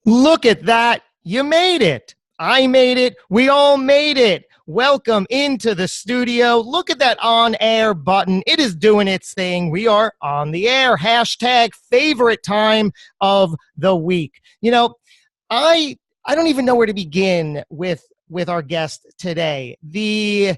Look at that. You made it. I made it. We all made it. Welcome into the studio. Look at that on air button. It is doing its thing. We are on the air. Hashtag favorite time of the week. You know, I don't even know where to begin with our guest today. The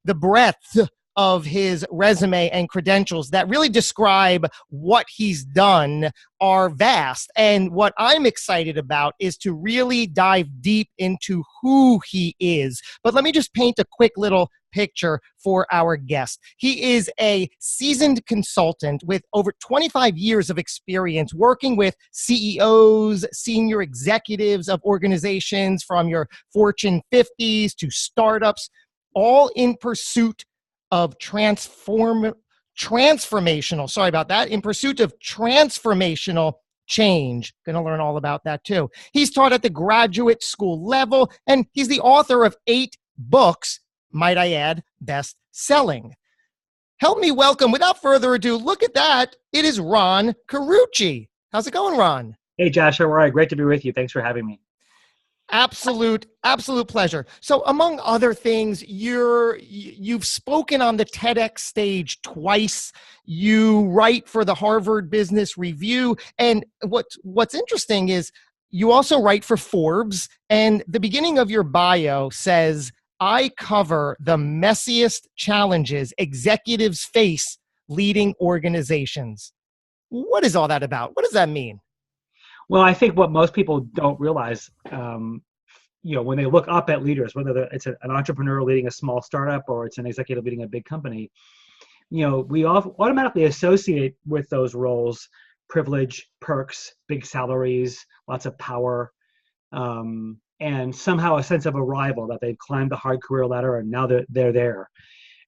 breadth of his resume and credentials that really describe what he's done are vast. And what I'm excited about is to really dive deep into who he is. But let me just paint a quick little picture for our guest. He is a seasoned consultant with over 25 years of experience working with CEOs, senior executives of organizations from your Fortune 50s to startups, all in pursuit of transformational, in pursuit of transformational change. Going to learn all about that too. He's taught at the graduate school level, and he's the author of 8 books, might I add, best-selling. Help me welcome, without further ado, look at that. It is Ron Carucci. How's it going, Ron? Hey, Josh. How are you? Great to be with you. Thanks for having me. Absolute pleasure. So among other things, you've spoken on the TEDx stage twice. You write for the Harvard Business Review. And what's interesting is you also write for Forbes. And the beginning of your bio says, I cover the messiest challenges executives face leading organizations. What is all that about? What does that mean? Well, I think what most people don't realize, when they look up at leaders, whether it's an entrepreneur leading a small startup or it's an executive leading a big company, we automatically associate with those roles privilege, perks, big salaries, lots of power, and somehow a sense of arrival that they've climbed the hard career ladder and now they're there.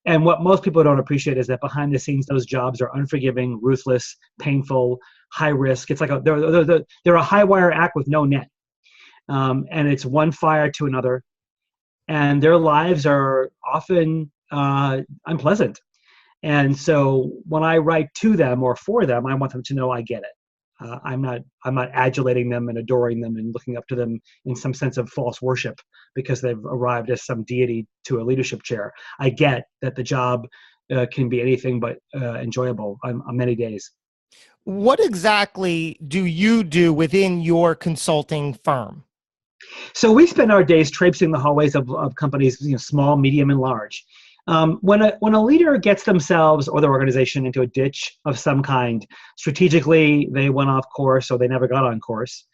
And what most people don't appreciate is that behind the scenes, those jobs are unforgiving, ruthless, painful, high risk. It's like they're a high wire act with no net. And it's one fire to another. And their lives are often unpleasant. And so when I write to them or for them, I want them to know I get it. I'm not adulating them and adoring them and looking up to them in some sense of false worship because they've arrived as some deity to a leadership chair. I get that the job can be anything but enjoyable on many days. What exactly do you do within your consulting firm? So we spend our days traipsing the hallways of companies, small, medium, and large. When a leader gets themselves or their organization into a ditch of some kind, strategically they went off course or they never got on course.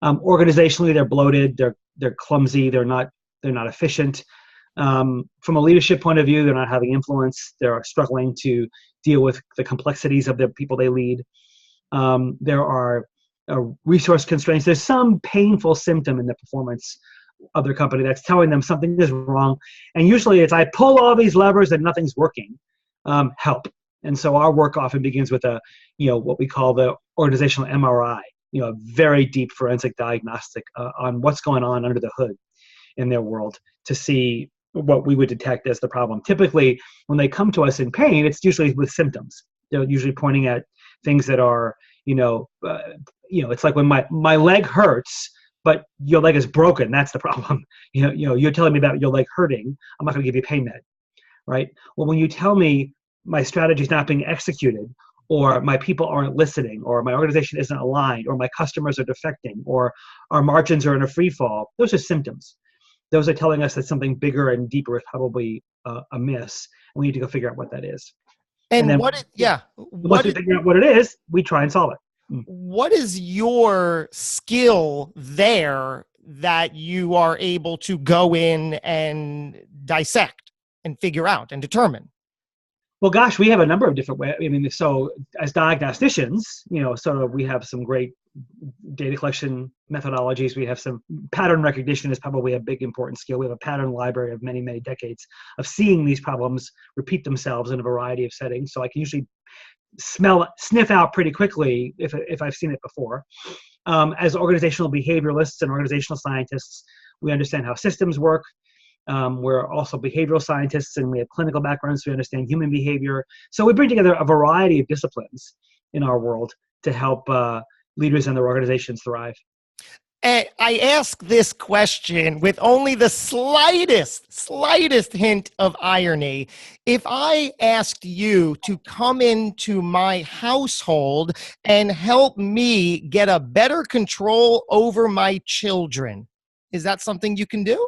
Organizationally, they're bloated, they're clumsy, they're not efficient. From a leadership point of view, they're not having influence. They're struggling to deal with the complexities of the people they lead. There are resource constraints. There's some painful symptom in the performance of their company that's telling them something is wrong. And usually it's, I pull all these levers and nothing's working. Help. And so our work often begins with what we call the organizational MRI, a very deep forensic diagnostic on what's going on under the hood in their world to see what we would detect as the problem. Typically, when they come to us in pain, it's usually with symptoms. They're usually pointing at things that are, it's like when my leg hurts, but your leg is broken. That's the problem. You're telling me about your leg hurting. I'm not going to give you pain med, right? Well, when you tell me my strategy is not being executed, or my people aren't listening, or my organization isn't aligned, or my customers are defecting, or our margins are in a free fall, those are symptoms. Those are telling us that something bigger and deeper is probably amiss. And we need to go figure out what that is. And then once we figure out what it is, we try and solve it. What is your skill there that you are able to go in and dissect and figure out and determine? Well, gosh, we have a number of different ways. So as diagnosticians, we have some great data collection methodologies. We have some pattern recognition is probably a big important skill. We have a pattern library of many, many decades of seeing these problems repeat themselves in a variety of settings. So I can usually sniff out pretty quickly if I've seen it before. As organizational behavioralists and organizational scientists, we understand how systems work. We're also behavioral scientists and we have clinical backgrounds, so we understand human behavior. So we bring together a variety of disciplines in our world to help leaders and their organizations thrive. I ask this question with only the slightest hint of irony. If I asked you to come into my household and help me get a better control over my children, is that something you can do?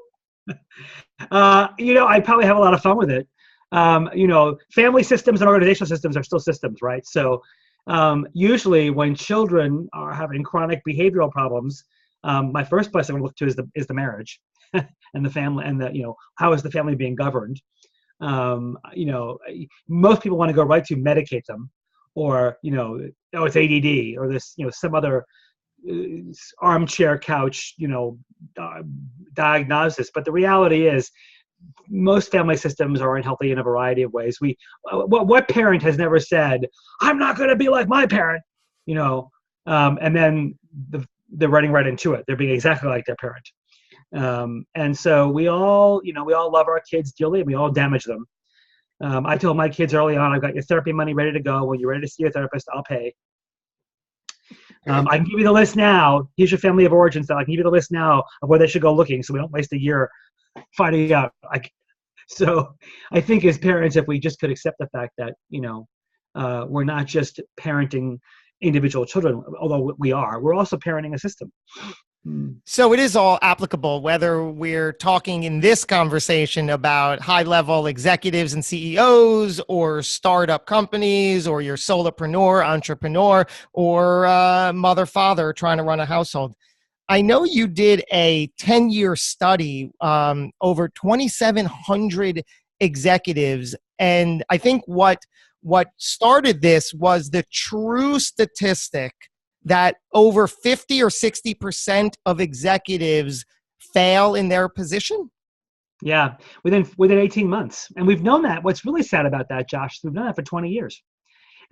I probably have a lot of fun with it. Family systems and organizational systems are still systems, right? So usually when children are having chronic behavioral problems, my first place I'm going to look to is the marriage and the family, and how is the family being governed. Most people want to go right to medicate them, or it's ADD, or this some other armchair couch diagnosis. But the reality is most family systems are unhealthy in a variety of ways. What parent has never said, I'm not going to be like my parent, and then they're running right into it. They're being exactly like their parent. And so we all love our kids dearly, and we all damage them. I told my kids early on, I've got your therapy money ready to go. When you're ready to see your therapist, I'll pay. I can give you the list now. Here's your family of origin stuff. I can give you the list now of where they should go looking, so we don't waste a year finding out. So I think as parents, if we just could accept the fact that, we're not just parenting individual children, although we're also parenting a system. So it is all applicable, whether we're talking in this conversation about high-level executives and CEOs, or startup companies, or your solopreneur, entrepreneur, or mother, father trying to run a household. I know you did a 10-year study, over 2,700 executives, and I think what started this was the true statistic that over 50 or 60% of executives fail in their position? Yeah, within 18 months. And we've known that. What's really sad about that, Josh, we've known that for 20 years.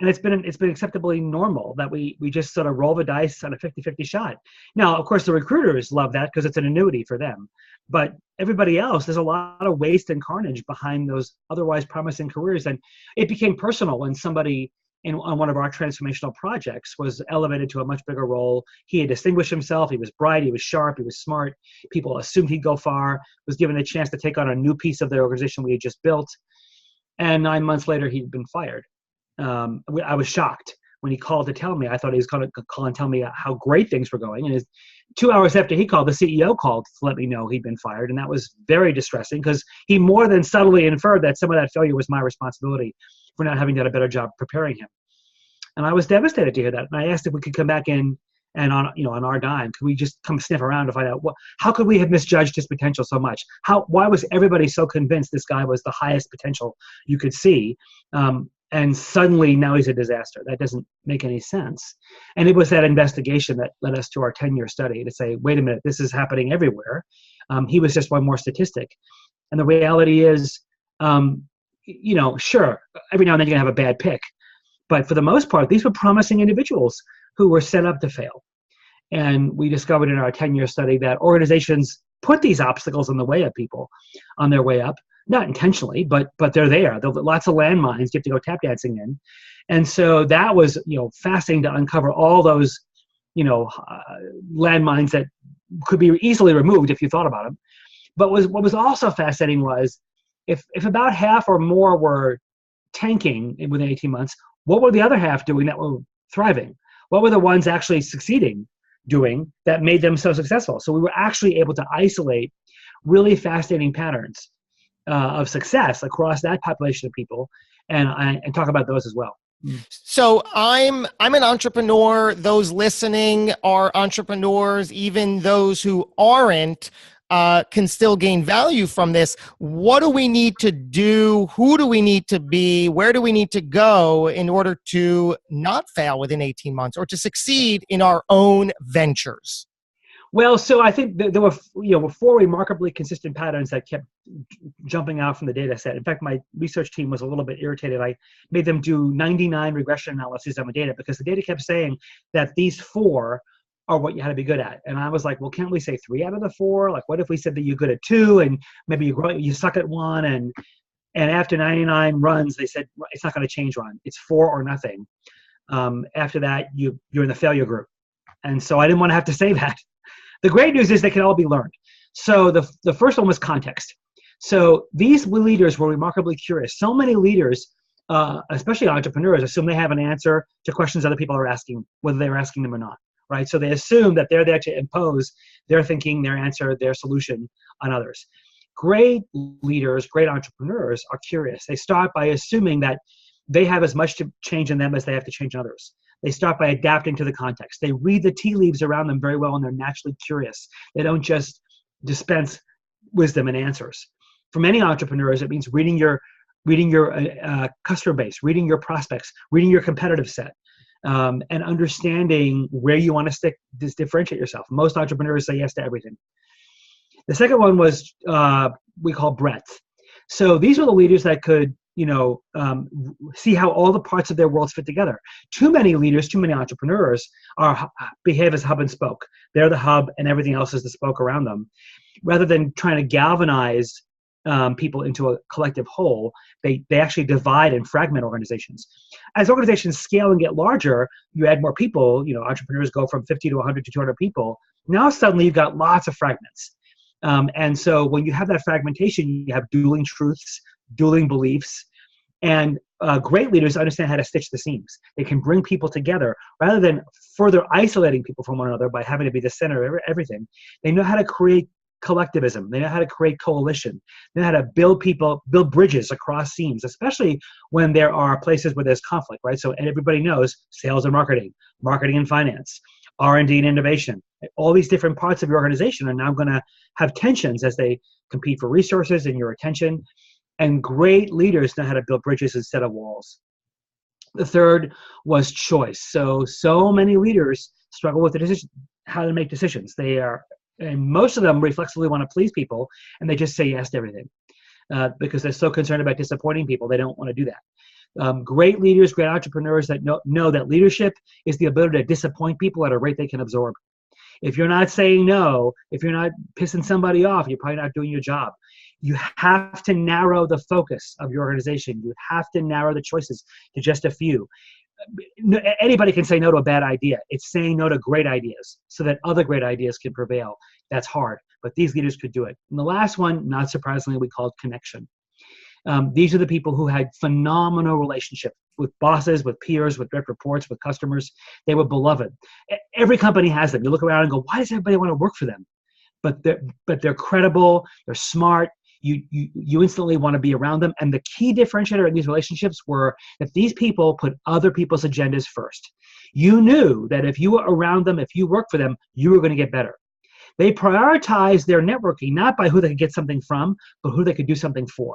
And it's been acceptably normal that we just sort of roll the dice on a 50-50 shot. Now, of course, the recruiters love that because it's an annuity for them. But everybody else, there's a lot of waste and carnage behind those otherwise promising careers. And it became personal when somebody on one of our transformational projects was elevated to a much bigger role. He had distinguished himself. He was bright. He was sharp. He was smart. People assumed he'd go far, was given a chance to take on a new piece of the organization we had just built. And 9 months later, he'd been fired. I was shocked when he called to tell me. I thought he was going to call and tell me how great things were going. And 2 hours after he called, the CEO called to let me know he'd been fired. And that was very distressing because he more than subtly inferred that some of that failure was my responsibility for not having done a better job preparing him. And I was devastated to hear that. And I asked if we could come back in and on our dime, could we just come sniff around to find out how could we have misjudged his potential so much? Why was everybody so convinced this guy was the highest potential you could see? And suddenly now he's a disaster. That doesn't make any sense. And it was that investigation that led us to our 10-year study to say, wait a minute, this is happening everywhere. He was just one more statistic. And the reality is, sure, every now and then you're gonna have a bad pick. But for the most part, these were promising individuals who were set up to fail. And we discovered in our 10-year study that organizations put these obstacles in the way of people on their way up. Not intentionally, but they're there. There are lots of landmines you have to go tap dancing in. And so that was, fascinating to uncover all those, landmines that could be easily removed if you thought about them. But what was also fascinating was if about half or more were tanking within 18 months, what were the other half doing that were thriving? What were the ones actually succeeding doing that made them so successful? So we were actually able to isolate really fascinating patterns of success across that population of people, and talk about those as well. So I'm an entrepreneur. Those listening are entrepreneurs. Even those who aren't can still gain value from this. What do we need to do? Who do we need to be? Where do we need to go in order to not fail within 18 months or to succeed in our own ventures? Well, so I think there were 4 remarkably consistent patterns that kept jumping out from the data set. In fact, my research team was a little bit irritated. I made them do 99 regression analyses on the data because the data kept saying that these 4 are what you had to be good at. And I was like, well, can't we say 3 out of the 4? Like, what if we said that you're good at 2 and maybe you suck at 1? And after 99 runs, they said, it's not going to change, Ron. It's 4 or nothing. After that, you're in the failure group. And so I didn't want to have to say that. The great news is they can all be learned. So the first one was context. So these leaders were remarkably curious. So many leaders, especially entrepreneurs, assume they have an answer to questions other people are asking, whether they're asking them or not, right? So they assume that they're there to impose their thinking, their answer, their solution on others. Great leaders, great entrepreneurs are curious. They start by assuming that they have as much to change in them as they have to change in others. They start by adapting to the context. They read the tea leaves around them very well, and they're naturally curious. They don't just dispense wisdom and answers. For many entrepreneurs, it means reading your customer base, reading your prospects, reading your competitive set, and understanding where you want to differentiate yourself. Most entrepreneurs say yes to everything. The second one was we call breadth. So these were the leaders that could, see how all the parts of their worlds fit together. Too many leaders, too many entrepreneurs behave as hub and spoke. They're the hub and everything else is the spoke around them. Rather than trying to galvanize people into a collective whole, they actually divide and fragment organizations. As organizations scale and get larger, you add more people, entrepreneurs go from 50 to 100 to 200 people. Now suddenly you've got lots of fragments. And so when you have that fragmentation, you have dueling truths, dueling beliefs, and great leaders understand how to stitch the seams. They can bring people together rather than further isolating people from one another by having to be the center of everything. They know how to create collectivism. They know how to create coalition. They know how to build bridges across seams, especially when there are places where there's conflict, right? So everybody knows sales and marketing and finance, R&D and innovation. All these different parts of your organization are now going to have tensions as they compete for resources and your attention. And great leaders know how to build bridges instead of walls. The third was choice. So many leaders struggle with the decision, how to make decisions. And most of them reflexively want to please people, and they just say yes to everything because they're so concerned about disappointing people. They don't want to do that. Great leaders, great entrepreneurs that know that leadership is the ability to disappoint people at a rate they can absorb. If you're not saying no, if you're not pissing somebody off, you're probably not doing your job. You have to narrow the focus of your organization. You have to narrow the choices to just a few. Anybody can say no to a bad idea. It's saying no to great ideas so that other great ideas can prevail. That's hard, but these leaders could do it. And the last one, not surprisingly, we called connection. These are the people who had phenomenal relationships with bosses, with peers, with direct reports, with customers. They were beloved. Every company has them. You look around and go, why does everybody want to work for them? But they're credible. They're smart. You instantly want to be around them. And the key differentiator in these relationships were that these people put other people's agendas first. You knew that if you were around them, if you worked for them, you were going to get better. They prioritized their networking, not by who they could get something from, but who they could do something for.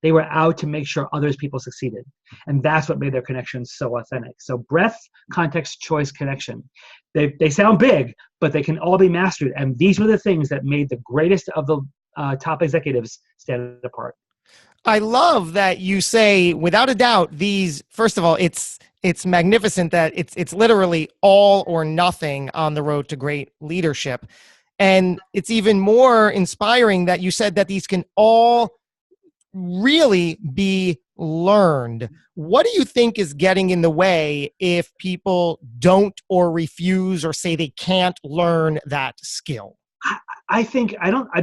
They were out to make sure others people succeeded. And that's what made their connections so authentic. So breadth, context, choice, connection. They sound big, but they can all be mastered. And these were the things that made the greatest of the top executives stand apart. I love that you say, without a doubt, these, first of all, it's magnificent that it's literally all or nothing on the road to great leadership. And it's even more inspiring that you said that these can all really be learned. What do you think is getting in the way if people don't or refuse or say they can't learn that skill? I've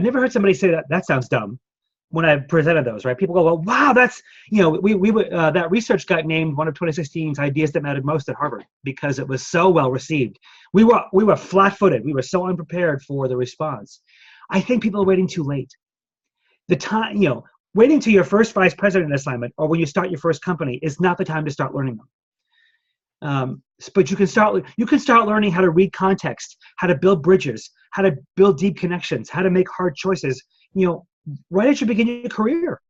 never heard somebody say that sounds dumb when I've presented those, right? People go, well, wow, that's, that research got named one of 2016's ideas that mattered most at Harvard because it was so well received. We were flat-footed. We were so unprepared for the response. I think people are waiting too late. The time, waiting to your first vice president assignment or when you start your first company is not the time to start learning them. But you can start learning how to read context, how to build bridges, how to build deep connections, how to make hard choices, right at your beginning of your career.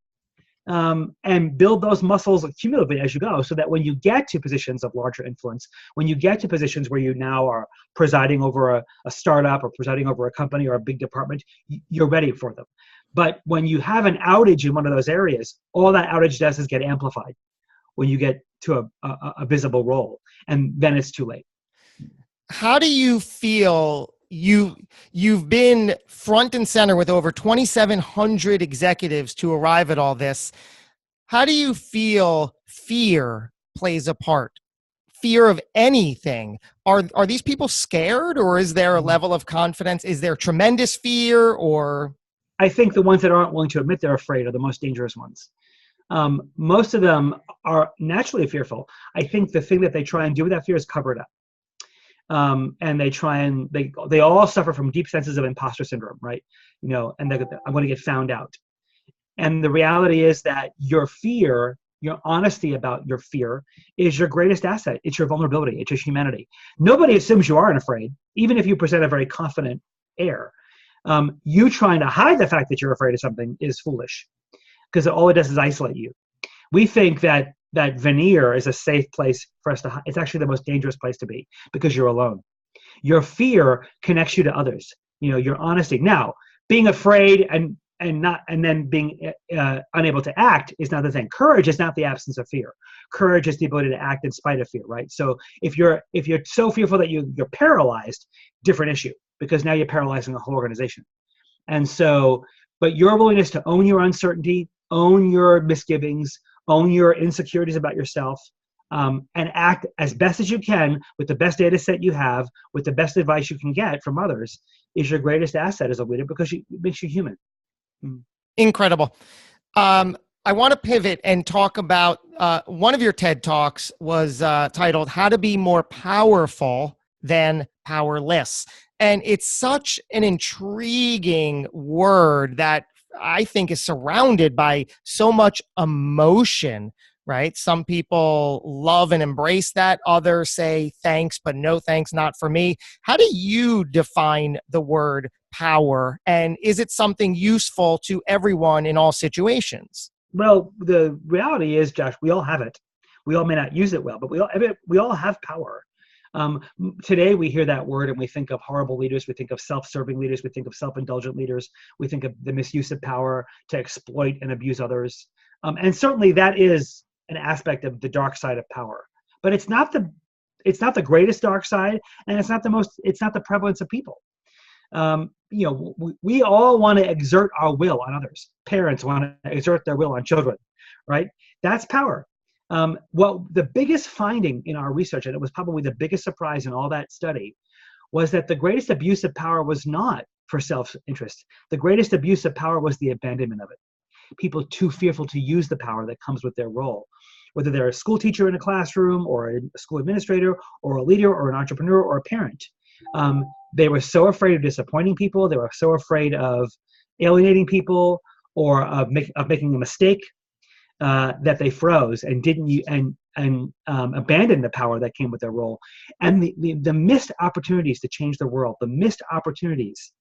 And build those muscles cumulatively as you go so that when you get to positions of larger influence, when you get to positions where you now are presiding over a startup or presiding over a company or a big department, you're ready for them. But when you have an outage in one of those areas, all that outage does is get amplified when you get to a visible role, and then it's too late. How do you feel? You've been front and center with over 2,700 executives to arrive at all this. How do you feel fear plays a part? fear of anything. Are these people scared, or is there a level of confidence? Is there tremendous fear, or? I think the ones that aren't willing to admit they're afraid are the most dangerous ones. Most of them are naturally fearful. I think the thing that they try and do with that fear is cover it up. And they all suffer from deep senses of imposter syndrome, right? And I'm going to get found out. And the reality is that your fear, your honesty about your fear, is your greatest asset. It's your vulnerability. It's your humanity. Nobody assumes you aren't afraid, even if you present a very confident air. You trying to hide the fact that you're afraid of something is foolish, because all it does is isolate you. We think that veneer is a safe place for us to hide. It's actually the most dangerous place to be, because you're alone. Your fear connects you to others. Your honesty. Now, being afraid and then being unable to act is not the thing. Courage is not the absence of fear. Courage is the ability to act in spite of fear, right? So if you're so fearful that you're paralyzed, different issue, because now you're paralyzing a whole organization. And so, but your willingness to own your uncertainty, own your misgivings, own your insecurities about yourself, and act as best as you can with the best data set you have, with the best advice you can get from others, is your greatest asset as a leader, because it makes you human. Incredible. I want to pivot and talk about one of your TED Talks was titled "How to Be More Powerful Than Powerless." And it's such an intriguing word that I think is surrounded by so much emotion, right? Some people love and embrace that. Others say thanks, but no thanks, not for me. How do you define the word power? And is it something useful to everyone in all situations? Well, the reality is, Josh, we all have it. We all may not use it well, but we all have power. Today we hear that word and we think of horrible leaders. We think of self-serving leaders. We think of self-indulgent leaders. We think of the misuse of power to exploit and abuse others. And certainly that is an aspect of the dark side of power. But it's not the greatest dark side, and it's not the prevalence of people. We all want to exert our will on others. Parents want to exert their will on children, right? That's power. Well, the biggest finding in our research, and it was probably the biggest surprise in all that study, was that the greatest abuse of power was not for self-interest. The greatest abuse of power was the abandonment of it. People too fearful to use the power that comes with their role, whether they're a school teacher in a classroom, or a school administrator, or a leader, or an entrepreneur, or a parent. They were so afraid of disappointing people. They were so afraid of alienating people, or of making a mistake, that they froze and abandoned the power that came with their role. And the missed opportunities to change the world, the missed opportunities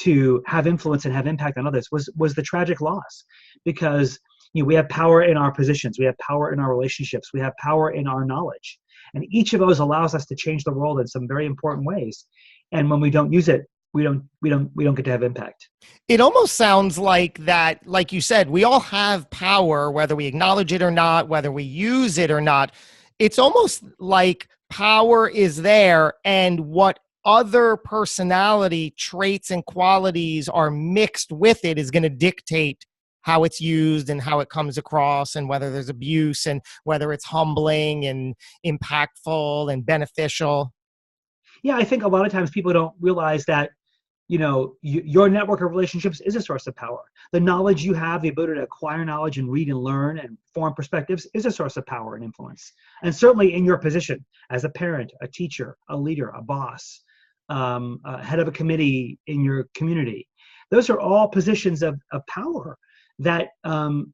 to have influence and have impact on others was the tragic loss. Because we have power in our positions, we have power in our relationships, we have power in our knowledge, and each of those allows us to change the world in some very important ways. And when we don't use it, we don't get to have impact. It almost sounds like that, like you said, we all have power, whether we acknowledge it or not, whether we use it or not. It's almost like power is there, and what other personality traits and qualities are mixed with it is going to dictate how it's used and how it comes across, and whether there's abuse, and whether it's humbling and impactful and beneficial. Yeah, I think a lot of times people don't realize that, your network of relationships is a source of power. The knowledge you have, the ability to acquire knowledge and read and learn and form perspectives, is a source of power and influence. And certainly in your position as a parent, a teacher, a leader, a boss, a head of a committee in your community, those are all positions of power that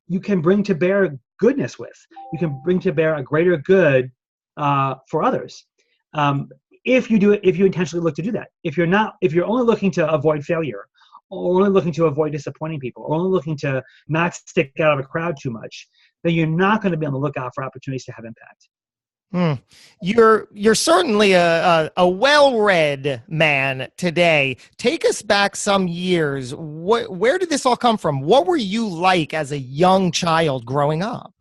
you can bring to bear goodness with. You can bring to bear a greater good for others. If you intentionally look to do that. If you're only looking to avoid failure, or only looking to avoid disappointing people, or only looking to not stick out of a crowd too much, then you're not going to be on the lookout for opportunities to have impact. You're certainly a well-read man today. Take us back some years. Where did this all come from? What were you like as a young child growing up?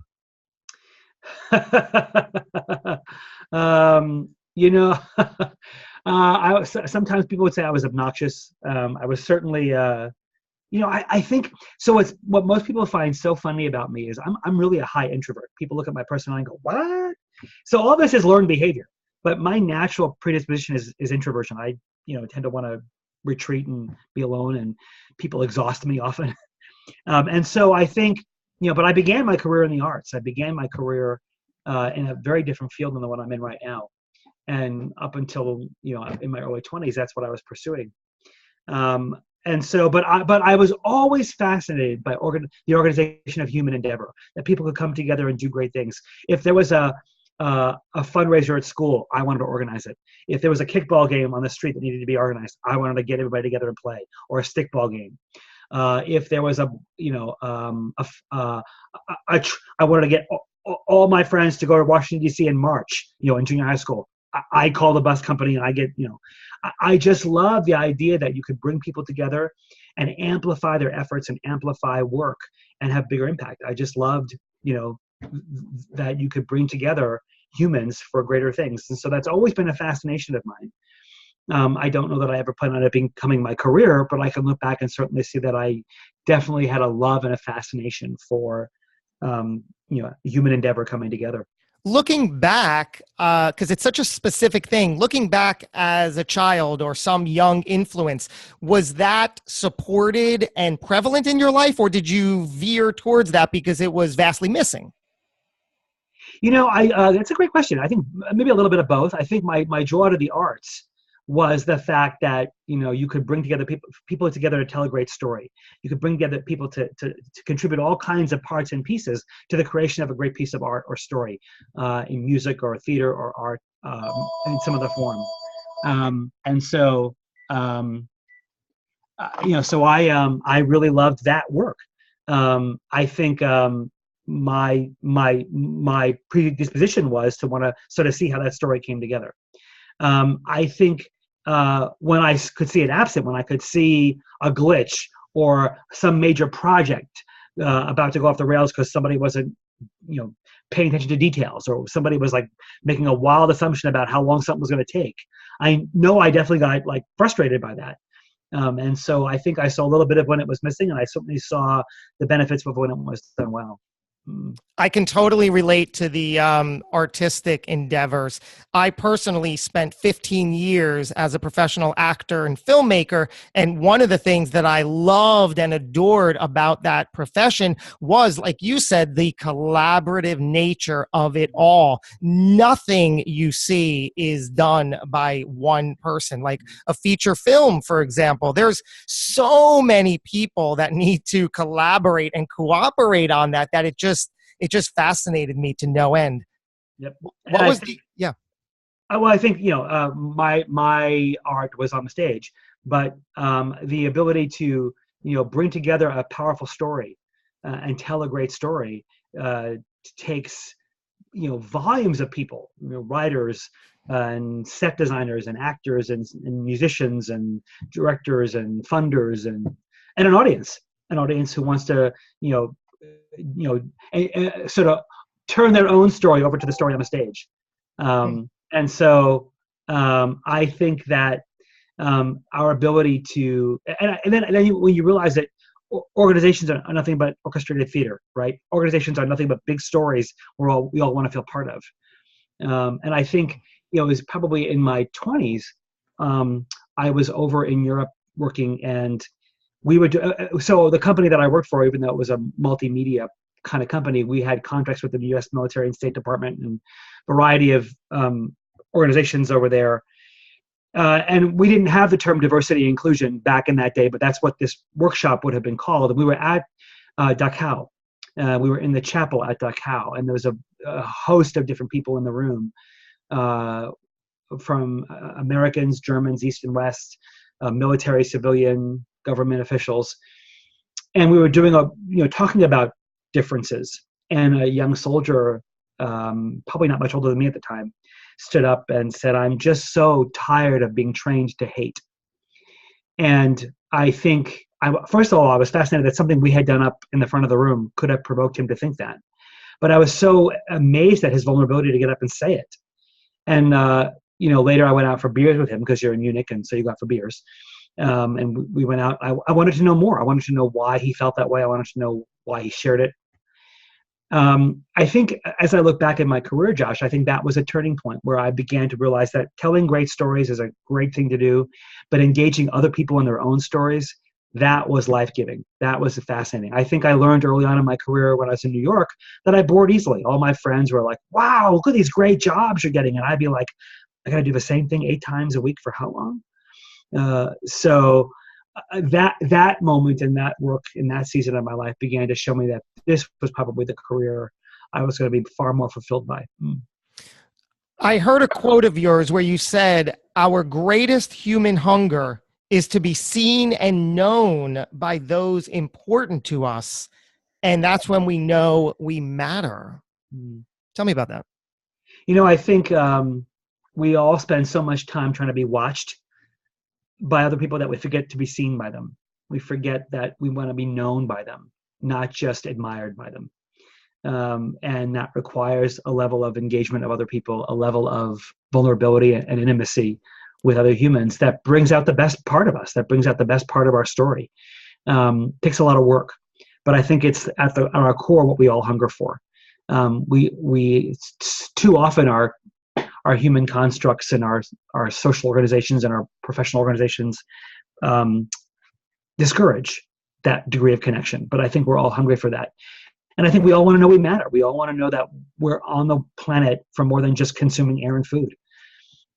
Sometimes people would say I was obnoxious. I was certainly, I think so. It's what most people find so funny about me is I'm really a high introvert. People look at my personality and go, "What?" So all this is learned behavior, but my natural predisposition is introversion. I, tend to want to retreat and be alone, and people exhaust me often. And so I think, but I began my career in the arts. I began my career in a very different field than the one I'm in right now. And up until, in my early 20s, that's what I was pursuing. And so, but I was always fascinated by the organization of human endeavor, that people could come together and do great things. If there was a fundraiser at school, I wanted to organize it. If there was a kickball game on the street that needed to be organized, I wanted to get everybody together and play, or a stickball game. If there was I wanted to get all my friends to go to Washington, D.C. in March, in junior high school. I call the bus company and I get, I just love the idea that you could bring people together and amplify their efforts and amplify work and have bigger impact. I just loved, that you could bring together humans for greater things. And so that's always been a fascination of mine. I don't know that I ever planned on it becoming my career, but I can look back and certainly see that I definitely had a love and a fascination for, human endeavor coming together. Looking back, because it's such a specific thing, looking back as a child or some young influence, was that supported and prevalent in your life, or did you veer towards that because it was vastly missing? That's a great question. I think maybe a little bit of both. I think my draw to the arts was the fact that, you could bring together people together to tell a great story. You could bring together people to contribute all kinds of parts and pieces to the creation of a great piece of art or story, in music or theater or art, in some other form. So I really loved that work. I think my predisposition was to want to sort of see how that story came together. I think when I could see it absent, when I could see a glitch or some major project about to go off the rails because somebody wasn't, paying attention to details, or somebody was like making a wild assumption about how long something was going to take, I know I definitely got like frustrated by that. And so I think I saw a little bit of when it was missing, and I certainly saw the benefits of when it was done well. I can totally relate to the artistic endeavors. I personally spent 15 years as a professional actor and filmmaker, and one of the things that I loved and adored about that profession was, like you said, the collaborative nature of it all. Nothing you see is done by one person. Like a feature film, for example, there's so many people that need to collaborate and cooperate on that it just fascinated me to no end. Yep. What was the, yeah. Well, I think, my art was on the stage, but the ability to, bring together a powerful story and tell a great story takes, volumes of people, writers and set designers and actors and musicians and directors and funders and an audience who wants to, sort of turn their own story over to the story on the stage. And so I think that our ability to, and then when you realize that organizations are nothing but orchestrated theater, right? Organizations are nothing but big stories we all want to feel part of. And I think, it was probably in my 20s, I was over in Europe working, and we would so the company that I worked for, even though it was a multimedia kind of company, we had contracts with the U.S. military and State Department and a variety of organizations over there. And we didn't have the term diversity and inclusion back in that day, but that's what this workshop would have been called. And we were at Dachau. We were in the chapel at Dachau, and there was a host of different people in the room, from Americans, Germans, East and West, military, civilian, government officials. And we were doing talking about differences. And a young soldier, probably not much older than me at the time, stood up and said, "I'm just so tired of being trained to hate." And I think, first of all, I was fascinated that something we had done up in the front of the room could have provoked him to think that. But I was so amazed at his vulnerability to get up and say it. And, later I went out for beers with him, because you're in Munich, and so you go out for beers. And we went out. I wanted to know more. I wanted to know why he felt that way. I wanted to know why he shared it. I think as I look back at my career, Josh, I think that was a turning point where I began to realize that telling great stories is a great thing to do, but engaging other people in their own stories, that was life-giving. That was fascinating. I think I learned early on in my career when I was in New York that I bored easily. All my friends were like, wow, look at these great jobs you're getting. And I'd be like, I got to do the same thing 8 times a week for how long? That moment and that work in that season of my life began to show me that this was probably the career I was going to be far more fulfilled by. I heard a quote of yours where you said, our greatest human hunger is to be seen and known by those important to us. And that's when we know we matter. Tell me about that. I think we all spend so much time trying to be watched by other people that we forget to be seen by them. We forget that we want to be known by them, not just admired by them. And that requires a level of engagement of other people, a level of vulnerability and intimacy with other humans that brings out the best part of us, that brings out the best part of our story. Takes a lot of work, but I think it's at our core what we all hunger for. We too often our human constructs and our social organizations and our professional organizations discourage that degree of connection. But I think we're all hungry for that. And I think we all want to know we matter. We all want to know that we're on the planet for more than just consuming air and food.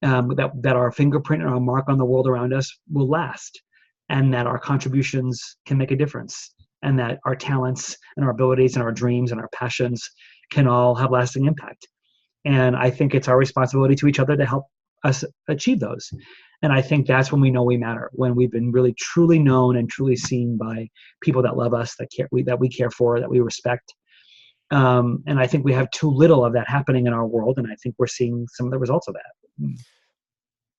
That our fingerprint and our mark on the world around us will last, and that our contributions can make a difference, and that our talents and our abilities and our dreams and our passions can all have lasting impact. And I think it's our responsibility to each other to help us achieve those. And I think that's when we know we matter, when we've been really truly known and truly seen by people that love us, that we care for, that we respect. And I think we have too little of that happening in our world. And I think we're seeing some of the results of that.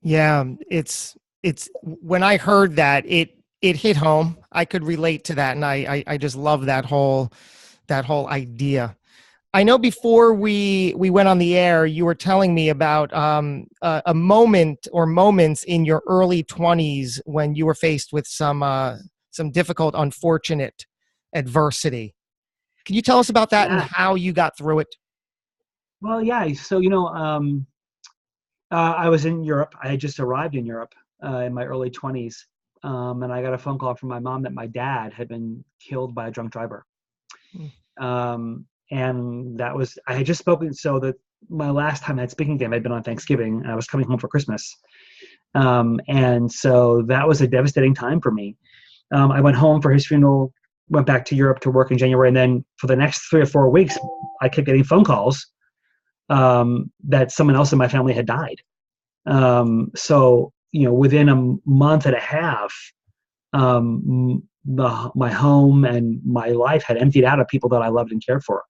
Yeah, it's when I heard that, it hit home. I could relate to that. And I just love that whole idea. I know before we went on the air, you were telling me about a moment or moments in your early 20s when you were faced with some difficult, unfortunate adversity. Can you tell us about that and how you got through it? Well, yeah. So, I was in Europe. I had just arrived in Europe in my early 20s. And I got a phone call from my mom that my dad had been killed by a drunk driver. And that was, I had just spoken, so that my last time I had speaking to him had been on Thanksgiving, and I was coming home for Christmas. And so that was a devastating time for me. I went home for his funeral, went back to Europe to work in January, and then for the next 3 or 4 weeks, I kept getting phone calls that someone else in my family had died. So, within a month and a half, my home and my life had emptied out of people that I loved and cared for.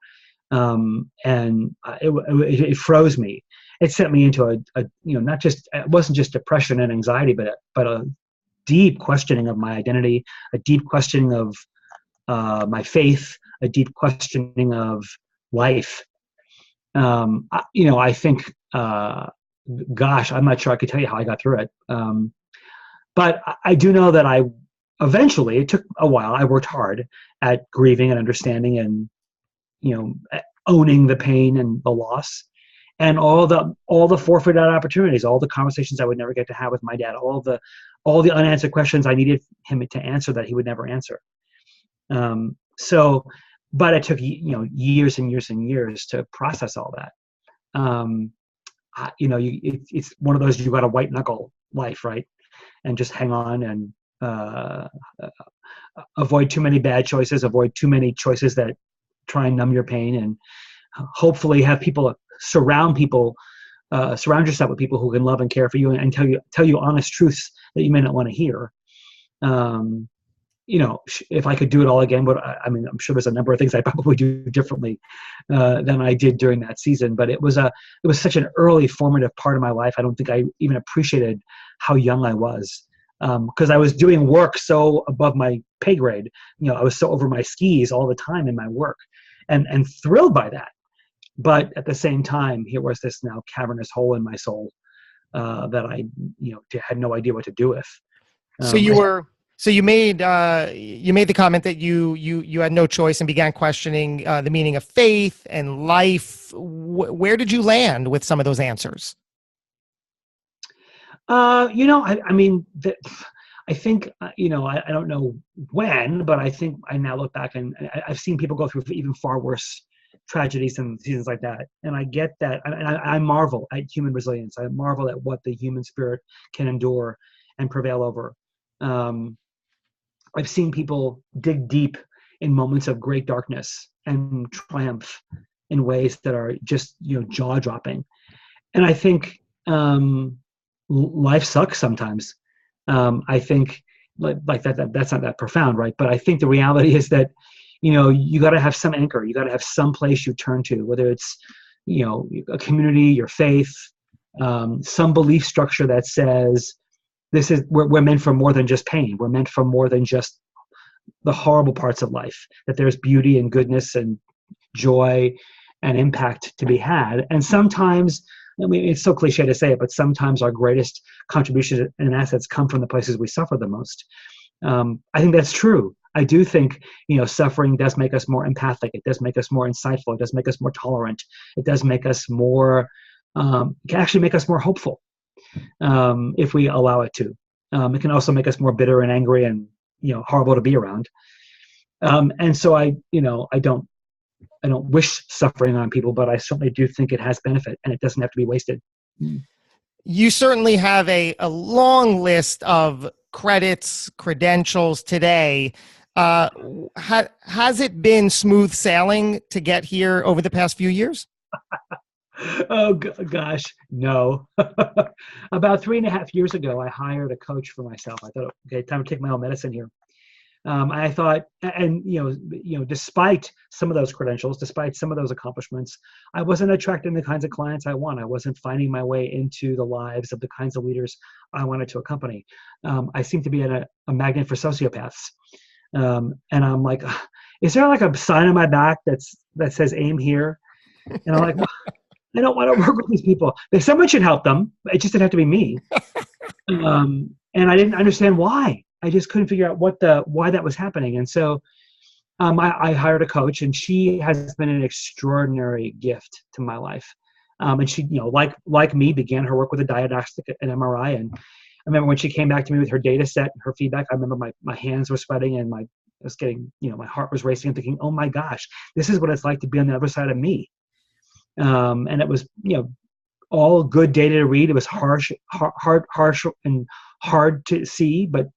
It froze me. It sent me into it wasn't just depression and anxiety, but a deep questioning of my identity, a deep questioning of my faith, a deep questioning of life. I think, gosh, I'm not sure I could tell you how I got through it. But I do know that eventually, it took a while. I worked hard at grieving and understanding and, owning the pain and the loss, and all the forfeited opportunities, all the conversations I would never get to have with my dad, all the unanswered questions I needed him to answer that he would never answer. But it took years and years and years to process all that. It's one of those, you got a white knuckle life, right? And just hang on and avoid too many bad choices, avoid too many choices that try and numb your pain, and hopefully have people surround yourself with people who can love and care for you and tell you honest truths that you may not want to hear. If I could do it all again, I'm sure there's a number of things I probably do differently than I did during that season. But it was such an early formative part of my life. I don't think I even appreciated how young I was, because I was doing work so above my pay grade. I was so over my skis all the time in my work, and thrilled by that. But at the same time, here was this now cavernous hole in my soul that I had no idea what to do with. So you were So you made the comment that you had no choice and began questioning the meaning of faith and life. Where did you land with some of those answers? I mean, I think, I don't know when, but I think I now look back and I've seen people go through even far worse tragedies and seasons like that. And I get that. And I marvel at human resilience. I marvel at what the human spirit can endure and prevail over. Um, I've seen people dig deep in moments of great darkness and triumph in ways that are just, jaw dropping. And I think, life sucks sometimes. I think like that's not that profound, right? But I think the reality is that, you got to have some anchor. You got to have some place you turn to, whether it's, a community, your faith, some belief structure that says we're meant for more than just pain. We're meant for more than just the horrible parts of life, that there's beauty and goodness and joy and impact to be had. And sometimes, I mean, it's so cliche to say it, but sometimes our greatest contributions and assets come from the places we suffer the most. I think that's true. I do think, suffering does make us more empathic. It does make us more insightful. It does make us more tolerant. It does make us more, it can actually make us more hopeful if we allow it to. It can also make us more bitter and angry and, horrible to be around. And so I don't wish suffering on people, but I certainly do think it has benefit and it doesn't have to be wasted. You certainly have a long list of credentials today. Has it been smooth sailing to get here over the past few years? Oh, gosh, no. About 3.5 years ago, I hired a coach for myself. I thought, okay, time to take my own medicine here. I thought, and despite some of those credentials, despite some of those accomplishments, I wasn't attracting the kinds of clients I want. I wasn't finding my way into the lives of the kinds of leaders I wanted to accompany. I seem to be a magnet for sociopaths, and I'm like, is there like a sign on my back that says aim here? And I'm like, well, I don't want to work with these people. Someone should help them. It just didn't have to be me. And I didn't understand why. I just couldn't figure out why that was happening. And so I hired a coach, and she has been an extraordinary gift to my life. And she, like me, began her work with a diagnostic and MRI. And I remember when she came back to me with her data set and her feedback, I remember my hands were sweating and I was getting, my heart was racing and thinking, oh my gosh, this is what it's like to be on the other side of me. And it was, all good data to read. It was harsh and hard to see, but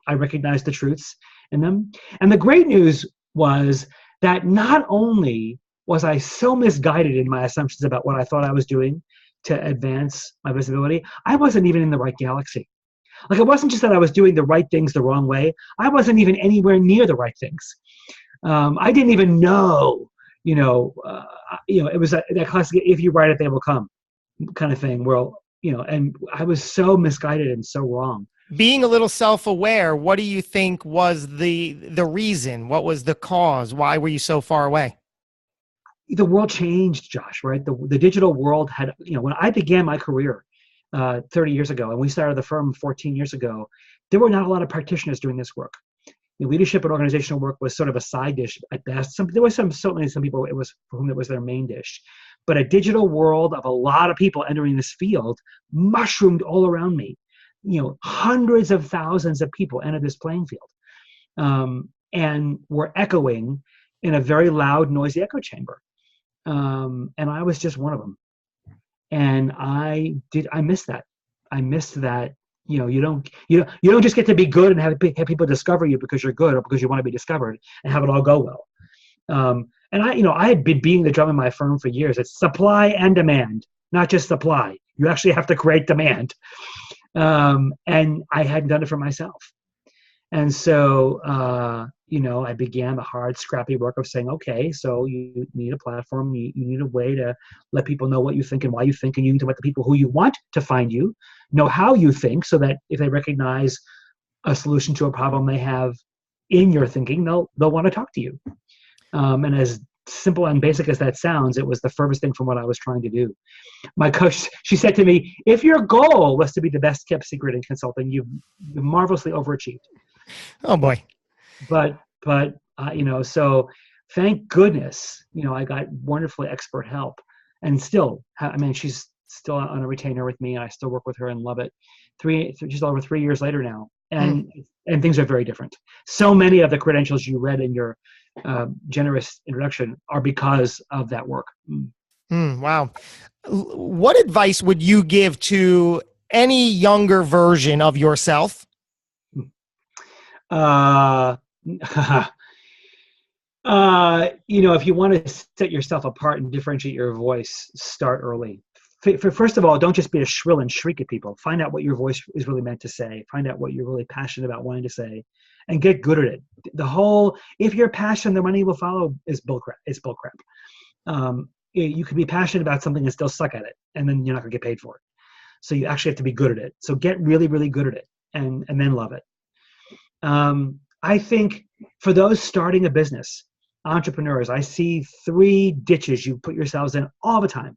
I recognized the truths in them. And the great news was that not only was I so misguided in my assumptions about what I thought I was doing to advance my visibility, I wasn't even in the right galaxy. Like, it wasn't just that I was doing the right things the wrong way. I wasn't even anywhere near the right things. I didn't even know, it was that classic, if you write it, they will come kind of thing. Well, and I was so misguided and so wrong. Being a little self-aware, what do you think was the reason? What was the cause? Why were you so far away? The world changed, Josh, right? The digital world had, when I began my career 30 years ago, and we started the firm 14 years ago, there were not a lot of practitioners doing this work. Leadership and organizational work was sort of a side dish at best. There was certainly some people for whom it was their main dish. But a digital world of a lot of people entering this field mushroomed all around me. Hundreds of thousands of people entered this playing field, and were echoing in a very loud, noisy echo chamber. And I was just one of them. And I missed that. I missed that. You don't just get to be good and have people discover you because you're good or because you want to be discovered and have it all go well. And I had been beating the drum in my firm for years. It's supply and demand, not just supply. You actually have to create demand. And I hadn't done it for myself. And so, I began the hard, scrappy work of saying, okay, so you need a platform. You need a way to let people know what you think and why you think, and you need to let the people who you want to find you know how you think, so that if they recognize a solution to a problem they have in your thinking, they'll want to talk to you. And as simple and basic as that sounds, it was the furthest thing from what I was trying to do. My coach, she said to me, if your goal was to be the best kept secret in consulting, you've marvelously overachieved. Oh boy. So thank goodness, I got wonderfully expert help, and still, I mean, she's still on a retainer with me, and I still work with her and love it. Just over 3 years later now, and things are very different. So many of the credentials you read in your generous introduction are because of that work. Wow. What advice would you give to any younger version of yourself? Uh, if you want to set yourself apart and differentiate your voice, start early. First of all, don't just be a shrill and shriek at people. Find out what your voice is really meant to say. Find out what you're really passionate about wanting to say, and get good at it. If you're passionate, the money will follow is bullcrap. It's bullcrap. You could be passionate about something and still suck at it, and then you're not gonna get paid for it. So you actually have to be good at it. So get really, really good at it, and then love it. I think for those starting a business, entrepreneurs, I see 3 ditches you put yourselves in all the time.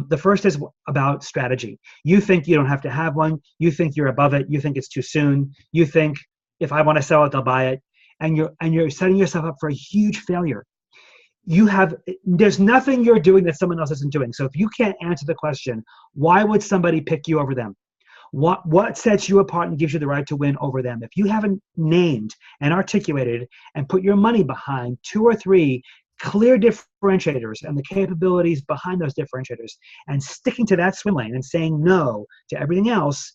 The first is about strategy. You think you don't have to have one. You think you're above it. You think it's too soon. You think if I want to sell it, they'll buy it. And you're setting yourself up for a huge failure. There's nothing you're doing that someone else isn't doing. So if you can't answer the question, why would somebody pick you over them? What sets you apart and gives you the right to win over them? If you haven't named and articulated and put your money behind 2 or 3 clear differentiators and the capabilities behind those differentiators, and sticking to that swim lane and saying no to everything else,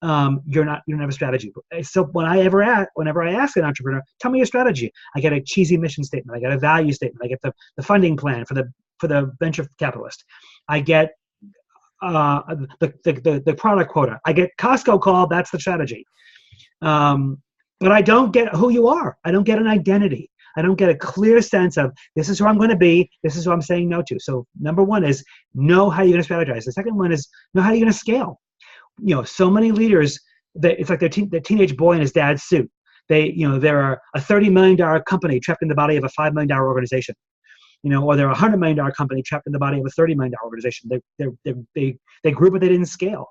you don't have a strategy. So whenever I ask an entrepreneur, tell me your strategy, I get a cheesy mission statement, I get a value statement, I get the funding plan for the venture capitalist, I get the product quota, I get Costco call. That's the strategy. But I don't get who you are. I don't get an identity. I don't get a clear sense of this is who I'm going to be. This is who I'm saying no to. So number 1 is know how you're going to strategize. The second one is know how you're going to scale. So many leaders, it's like the teenage boy in his dad's suit. They're a $30 million company trapped in the body of a $5 million organization. Or they're a $100 million company trapped in the body of a $30 million organization. They grew, but they didn't scale.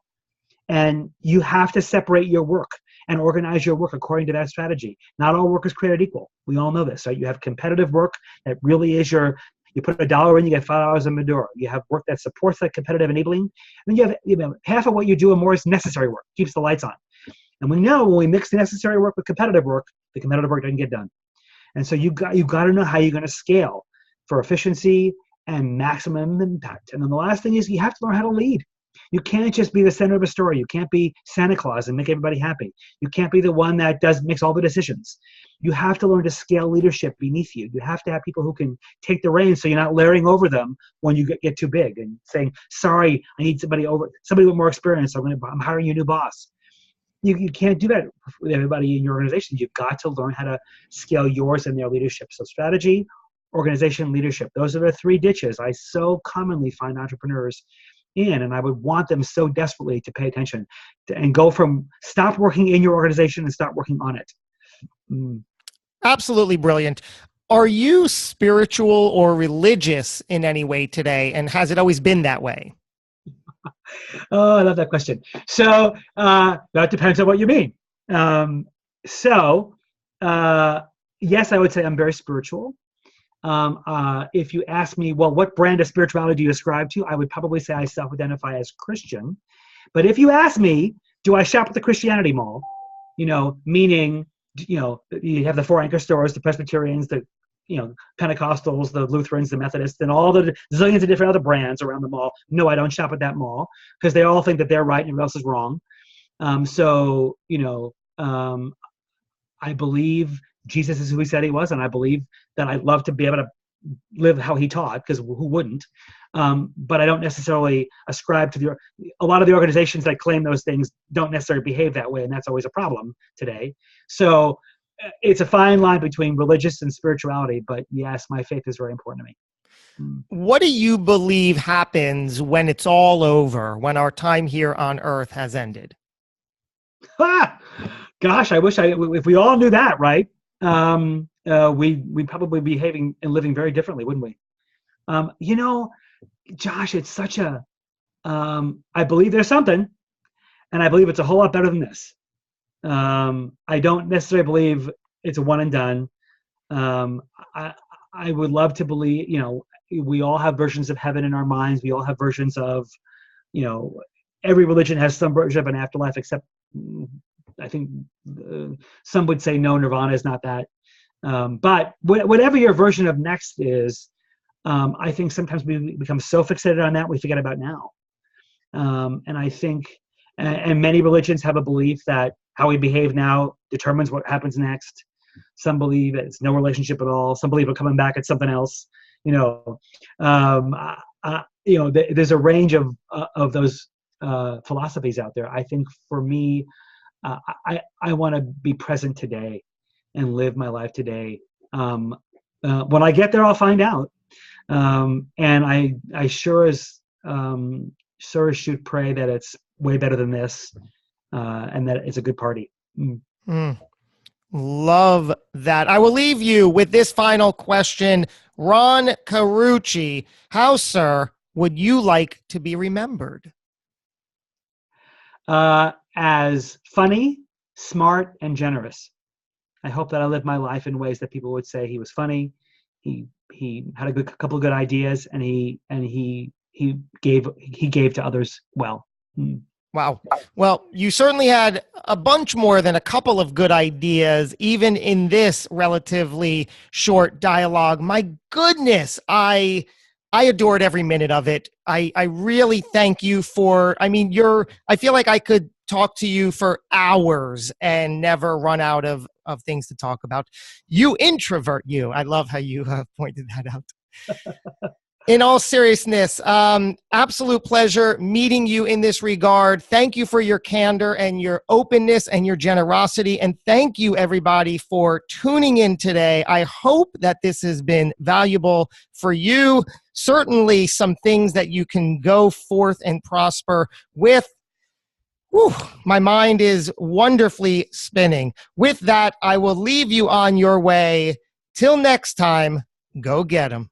And you have to separate your work and organize your work according to that strategy. Not all work is created equal. We all know this, right? You have competitive work that really is you put $1 in, you get $5 in Maduro. You have work that supports that competitive enabling. And then you have half of what you do and more is necessary work, keeps the lights on. And we know when we mix the necessary work with competitive work, the competitive work doesn't get done. And so you got to know how you're going to scale for efficiency and maximum impact. And then the last thing is you have to learn how to lead. You can't just be the center of a story. You can't be Santa Claus and make everybody happy. You can't be the one that makes all the decisions. You have to learn to scale leadership beneath you. You have to have people who can take the reins so you're not layering over them when you get too big and saying, sorry, I need somebody with more experience. I'm hiring you a new boss. You can't do that with everybody in your organization. You've got to learn how to scale yours and their leadership. So strategy, organization, leadership. Those are the 3 ditches I so commonly find entrepreneurs in, and I would want them so desperately to pay attention and go from stop working in your organization and start working on it. Absolutely brilliant. Are you spiritual or religious in any way today? And has it always been that way? Oh, I love that question. So that depends on what you mean. Yes, I would say I'm very spiritual. If you ask me, well, what brand of spirituality do you ascribe to? I would probably say I self-identify as Christian. But if you ask me, do I shop at the Christianity Mall? Meaning, you have the 4 anchor stores, the Presbyterians, the Pentecostals, the Lutherans, the Methodists, and all the zillions of different other brands around the mall. No, I don't shop at that mall because they all think that they're right and everyone else is wrong. I believe Jesus is who he said he was, and I believe that I'd love to be able to live how he taught, because who wouldn't? But I don't necessarily ascribe to a lot of the organizations that claim those things don't necessarily behave that way, and that's always a problem today. So it's a fine line between religious and spirituality, but yes, my faith is very important to me. What do you believe happens when it's all over, when our time here on Earth has ended? Gosh, I wish if we all knew that, right? We'd probably be behaving and living very differently, wouldn't we? Josh, it's such I believe there's something, and I believe it's a whole lot better than this. I don't necessarily believe it's a one and done. Um, I, I would love to believe, we all have versions of heaven in our minds. We all have versions of, you know, every religion has some version of an afterlife, except I think some would say no, nirvana is not that. But whatever your version of next is, I think sometimes we become so fixated on that we forget about now. And I think, and many religions have a belief that how we behave now determines what happens next. Some believe it's no relationship at all. Some believe we're coming back at something else. There's a range of those philosophies out there. I think for me, I want to be present today and live my life today. When I get there, I'll find out. And I sure as should pray that it's way better than this, and that it's a good party. Love that. I will leave you with this final question. Ron Carucci, how, sir, would you like to be remembered? As funny, smart, and generous. I hope that I lived my life in ways that people would say he was funny. He had a couple of good ideas, and he gave to others well. Wow. Well, you certainly had a bunch more than a couple of good ideas, even in this relatively short dialogue. My goodness, I adored every minute of it. I really thank you for, I feel like I could talk to you for hours and never run out of things to talk about. You introvert you. I love how you pointed that out. In all seriousness, absolute pleasure meeting you in this regard. Thank you for your candor and your openness and your generosity. And thank you, everybody, for tuning in today. I hope that this has been valuable for you. Certainly some things that you can go forth and prosper with. Whew, my mind is wonderfully spinning. With that, I will leave you on your way. Till next time, go get 'em.